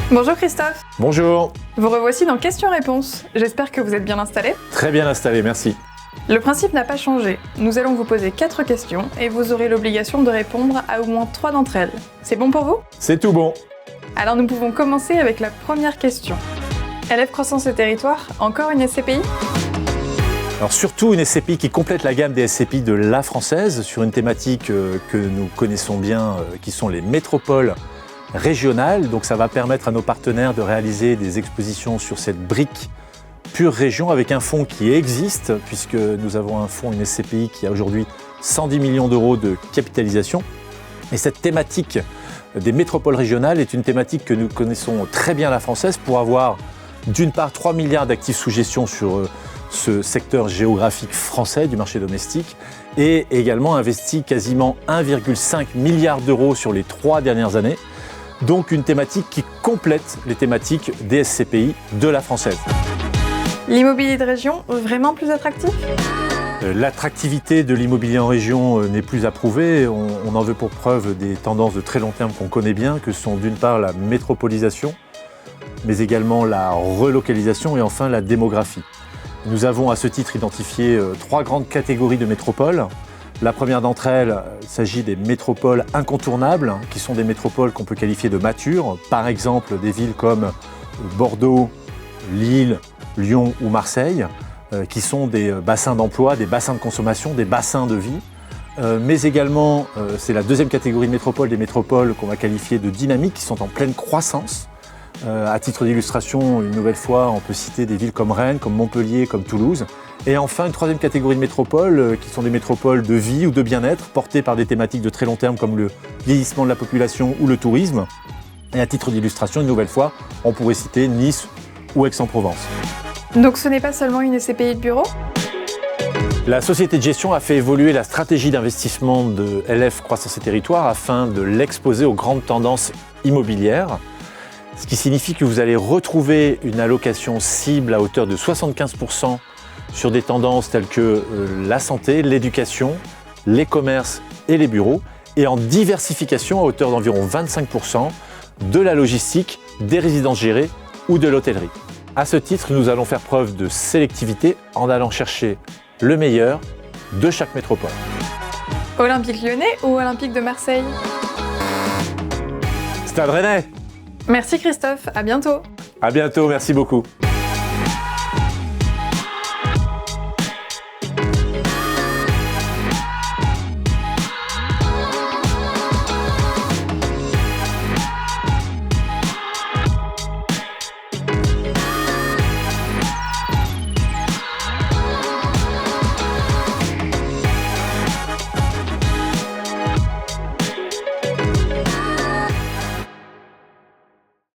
Bonjour Christophe. Bonjour. Vous revoici dans Questions-Réponses. J'espère que vous êtes bien installé. Très bien installé, merci. Le principe n'a pas changé. Nous allons vous poser 4 questions et vous aurez l'obligation de répondre à au moins 3 d'entre elles. C'est bon pour vous? C'est tout bon. Alors nous pouvons commencer avec la première question. LF Croissance et Territoires, encore une SCPI? Alors surtout une SCPI qui complète la gamme des SCPI de La Française sur une thématique que nous connaissons bien, qui sont les métropoles régionales. Donc ça va permettre à nos partenaires de réaliser des expositions sur cette brique pure région avec un fonds qui existe, puisque nous avons un fonds, une SCPI qui a aujourd'hui 110 millions d'euros de capitalisation. Et cette thématique des métropoles régionales est une thématique que nous connaissons très bien à La Française pour avoir d'une part 3 milliards d'actifs sous gestion sur ce secteur géographique français du marché domestique et également investi quasiment 1,5 milliard d'euros sur les 3 dernières années. Donc une thématique qui complète les thématiques des SCPI de La Française. L'immobilier de région, vraiment plus attractif? L'attractivité de l'immobilier en région n'est plus à prouver. On en veut pour preuve des tendances de très long terme qu'on connaît bien, que sont d'une part la métropolisation, mais également la relocalisation et enfin la démographie. Nous avons à ce titre identifié 3 grandes catégories de métropoles. La première d'entre elles, il s'agit des métropoles incontournables, qui sont des métropoles qu'on peut qualifier de matures. Par exemple, des villes comme Bordeaux, Lille, Lyon ou Marseille, qui sont des bassins d'emploi, des bassins de consommation, des bassins de vie. Mais également, c'est la deuxième catégorie de métropoles, des métropoles qu'on va qualifier de dynamiques, qui sont en pleine croissance. À titre d'illustration, une nouvelle fois, on peut citer des villes comme Rennes, comme Montpellier, comme Toulouse. Et enfin, une troisième catégorie de métropoles, qui sont des métropoles de vie ou de bien-être, portées par des thématiques de très long terme comme le vieillissement de la population ou le tourisme. Et à titre d'illustration, une nouvelle fois, on pourrait citer Nice ou Aix-en-Provence. Donc ce n'est pas seulement une SCPI de bureau? La société de gestion a fait évoluer la stratégie d'investissement de LF Croissance et Territoires afin de l'exposer aux grandes tendances immobilières. Ce qui signifie que vous allez retrouver une allocation cible à hauteur de 75% sur des tendances telles que la santé, l'éducation, les commerces et les bureaux, et en diversification à hauteur d'environ 25% de la logistique, des résidences gérées ou de l'hôtellerie. À ce titre, nous allons faire preuve de sélectivité en allant chercher le meilleur de chaque métropole. Olympique Lyonnais ou Olympique de Marseille? Stade Rennais. Merci Christophe, à bientôt. À bientôt, merci beaucoup.